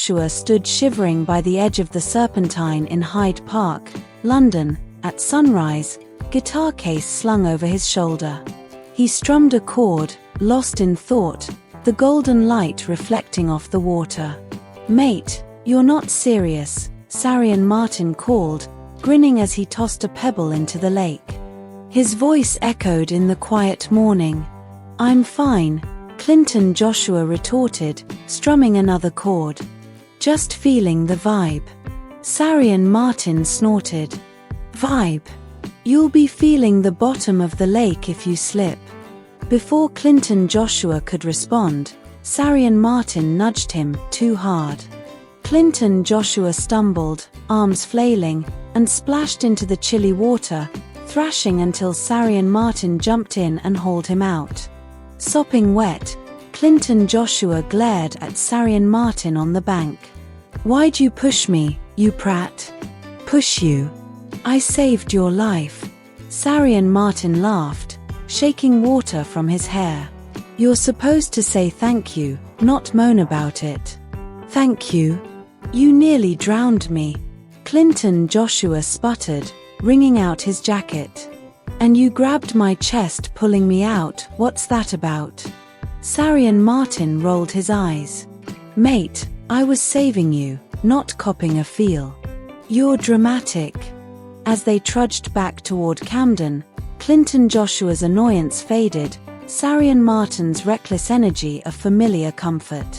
Joshua stood shivering by the edge of the Serpentine in Hyde Park, London, at sunrise, guitar case slung over his shoulder. He strummed a chord, lost in thought, the golden light reflecting off the water. "Mate, you're not serious," Sarian Martin called, grinning as he tossed a pebble into the lake. His voice echoed in the quiet morning. "I'm fine," Clinton Joshua retorted, strumming another chord. "Just feeling the vibe." Sarian Martin snorted. "Vibe? You'll be feeling the bottom of the lake if you slip." Before Clinton Joshua could respond, Sarian Martin nudged him too hard. Clinton Joshua stumbled, arms flailing, and splashed into the chilly water, thrashing until Sarian Martin jumped in and hauled him out. Sopping wet, Clinton Joshua glared at Sarian Martin on the bank. "Why'd you push me, you prat?" "Push you? I saved your life." Sarian Martin laughed, shaking water from his hair. "You're supposed to say thank you, not moan about it." "Thank you? You nearly drowned me," Clinton Joshua sputtered, wringing out his jacket. "And you grabbed my chest pulling me out, what's that about?" Sarian Martin rolled his eyes. "Mate, I was saving you, not copping a feel." "You're dramatic." As they trudged back toward Camden, Clinton Joshua's annoyance faded, Sarian Martin's reckless energy a familiar comfort.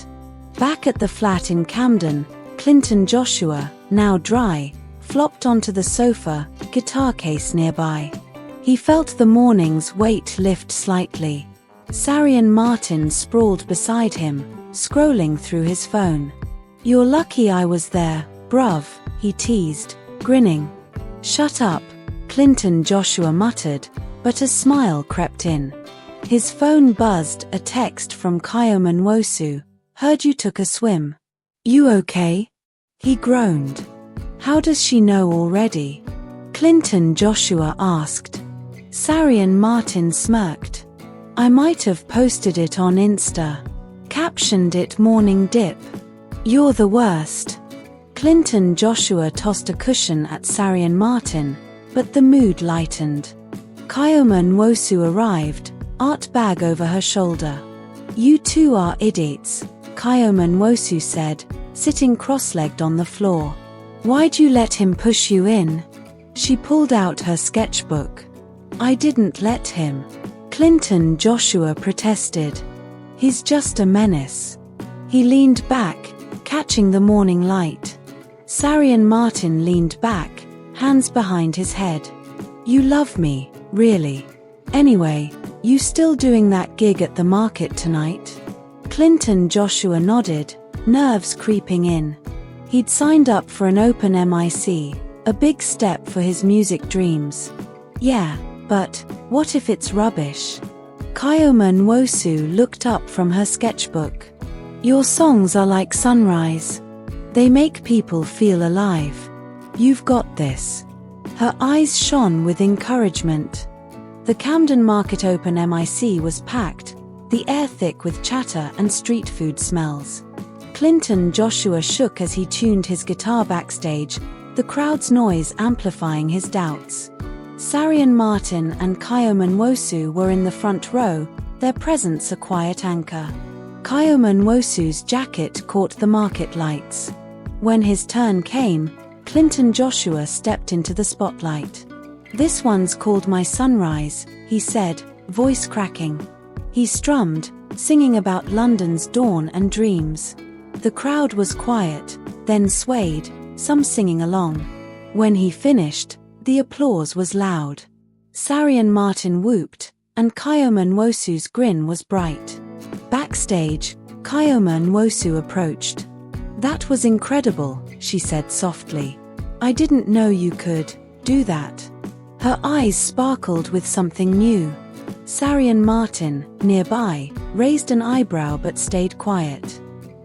Back at the flat in Camden, Clinton Joshua, now dry, flopped onto the sofa, guitar case nearby. He felt the morning's weight lift slightly. Sarian Martin sprawled beside him, scrolling through his phone. "You're lucky I was there, bruv," he teased, grinning. "Shut up," Clinton Joshua muttered, but a smile crept in. His phone buzzed, a text from Kayoma Nwosu. "Heard you took a swim. You okay?" He groaned. "How does she know already?" Clinton Joshua asked. Sarian Martin smirked. "I might have posted it on Insta. Captioned it morning dip. You're the worst." Clinton Joshua tossed a cushion at Sarian Martin, but the mood lightened. Kayoma Nwosu arrived, art bag over her shoulder. "You two are idiots," Kayoma Nwosu said, sitting cross-legged on the floor. "Why'd you let him push you in?" She pulled out her sketchbook. "I didn't let him," Clinton Joshua protested. "He's just a menace." He leaned back, catching the morning light. Sarian Martin leaned back, hands behind his head. "You love me, really? Anyway, you still doing that gig at the market tonight?" Clinton Joshua nodded, nerves creeping in. He'd signed up for an open mic, a big step for his music dreams. "Yeah, but what if it's rubbish?" Kayoma Nwosu looked up from her sketchbook. "Your songs are like sunrise. They make people feel alive. You've got this." Her eyes shone with encouragement. The Camden Market Open mic was packed, the air thick with chatter and street food smells. Clinton Joshua shook as he tuned his guitar backstage, the crowd's noise amplifying his doubts. Sarian Martin and Kayoma Nwosu were in the front row, their presence a quiet anchor. Kayoma Nwosu's jacket caught the market lights. When his turn came, Clinton Joshua stepped into the spotlight. "This one's called My Sunrise," he said, voice cracking. He strummed, singing about London's dawn and dreams. The crowd was quiet, then swayed, some singing along. When he finished, the applause was loud. Sarian Martin whooped, and Kayoma Nwosu's grin was bright. Backstage, Kayoma Nwosu approached. "That was incredible," she said softly. "I didn't know you could do that." Her eyes sparkled with something new. Sarian Martin, nearby, raised an eyebrow but stayed quiet.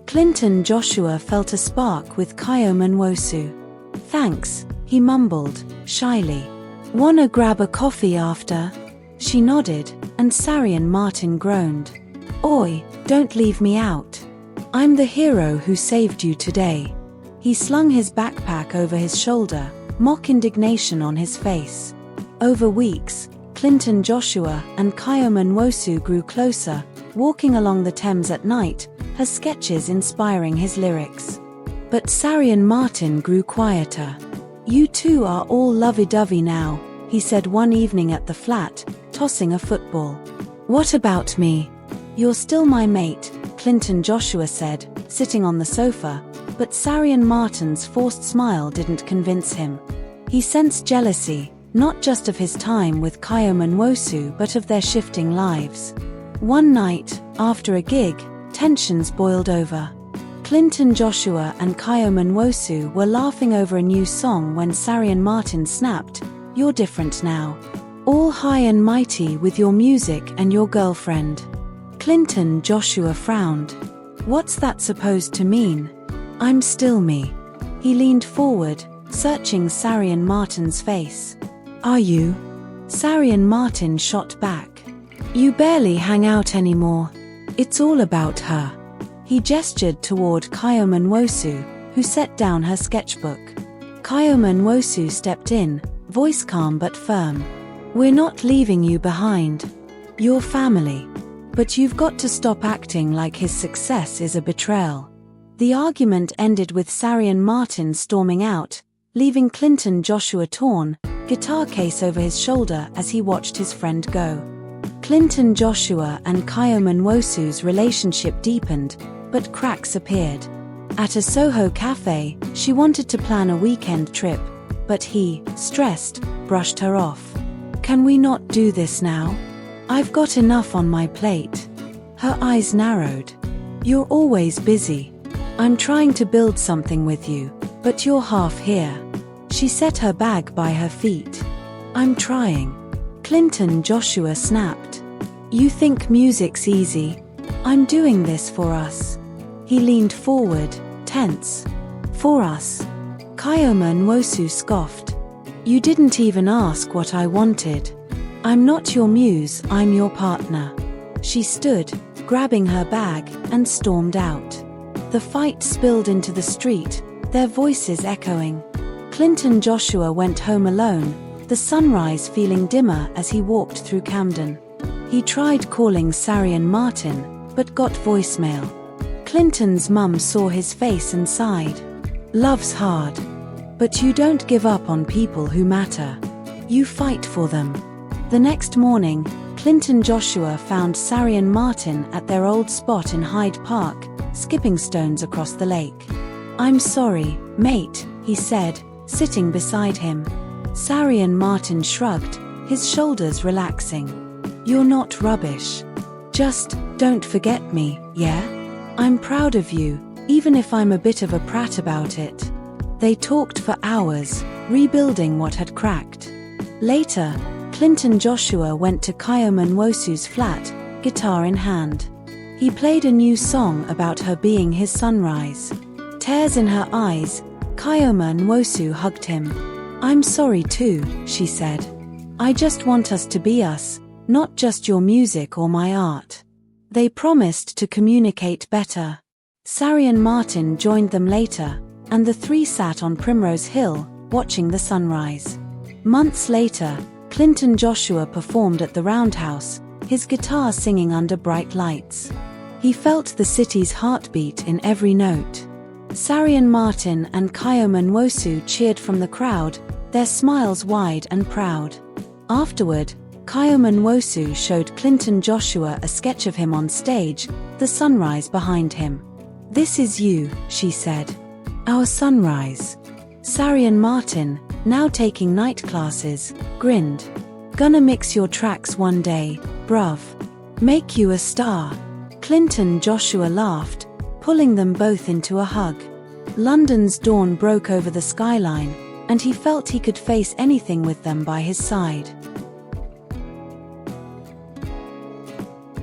Clinton Joshua felt a spark with Kayoma Nwosu. "Thanks," he mumbled, shyly. "Wanna grab a coffee after?" She nodded, and Sarian Martin groaned. "Oi, don't leave me out. I'm the hero who saved you today." He slung his backpack over his shoulder, mock indignation on his face. Over weeks, Clinton Joshua and Kayoma Nwosu grew closer, walking along the Thames at night, her sketches inspiring his lyrics. But Sarian Martin grew quieter. "You two are all lovey-dovey now," he said one evening at the flat, tossing a football. "What about me?" "You're still my mate," Clinton Joshua said, sitting on the sofa, but Sarian Martin's forced smile didn't convince him. He sensed jealousy, not just of his time with Kayoma Nwosu but of their shifting lives. One night, after a gig, tensions boiled over. Clinton Joshua and Kayoma Nwosu were laughing over a new song when Sarian Martin snapped, "You're different now. All high and mighty with your music and your girlfriend." Clinton Joshua frowned. "What's that supposed to mean?" "I'm still me." He leaned forward, searching Sarian Martin's face. "Are you?" Sarian Martin shot back. "You barely hang out anymore. It's all about her." He gestured toward Kayoma Nwosu, who set down her sketchbook. Kayoma Nwosu stepped in, voice calm but firm. "We're not leaving you behind. You're family. But you've got to stop acting like his success is a betrayal." The argument ended with Sarian Martin storming out, leaving Clinton Joshua torn, guitar case over his shoulder as he watched his friend go. Clinton Joshua and Kayoma Nwosu's relationship deepened, but cracks appeared. At a Soho cafe, she wanted to plan a weekend trip, but he, stressed, brushed her off. "Can we not do this now? I've got enough on my plate." Her eyes narrowed. "You're always busy. I'm trying to build something with you, but you're half here." She set her bag by her feet. "I'm trying." Clinton Joshua snapped. "You think music's easy? I'm doing this for us." He leaned forward, tense. "For us?" Kayoma Nwosu scoffed. "You didn't even ask what I wanted. I'm not your muse, I'm your partner." She stood, grabbing her bag, and stormed out. The fight spilled into the street, their voices echoing. Clinton Joshua went home alone, the sunrise feeling dimmer as he walked through Camden. He tried calling Sarian Martin, but got voicemail. Clinton's mum saw his face and sighed. "Love's hard. But you don't give up on people who matter. You fight for them." The next morning, Clinton Joshua found Sarian Martin at their old spot in Hyde Park, skipping stones across the lake. "I'm sorry, mate," he said, sitting beside him. Sarian Martin shrugged, his shoulders relaxing. "You're not rubbish. Just, don't forget me, yeah? I'm proud of you, even if I'm a bit of a prat about it." They talked for hours, rebuilding what had cracked. Later, Clinton Joshua went to Kayoma Nwosu's flat, guitar in hand. He played a new song about her being his sunrise. Tears in her eyes, Kayoma Nwosu hugged him. "I'm sorry too," she said. "I just want us to be us, not just your music or my art." They promised to communicate better. Sarian Martin joined them later, and the three sat on Primrose Hill, watching the sunrise. Months later, Clinton Joshua performed at the Roundhouse, his guitar singing under bright lights. He felt the city's heartbeat in every note. Sarian Martin and Kayoma Nwosu cheered from the crowd, their smiles wide and proud. Afterward, Kayoma Nwosu showed Clinton Joshua a sketch of him on stage, the sunrise behind him. "This is you," she said. "Our sunrise." Sarian Martin, now taking night classes, grinned. "Gonna mix your tracks one day, bruv. Make you a star." Clinton Joshua laughed, pulling them both into a hug. London's dawn broke over the skyline, and he felt he could face anything with them by his side.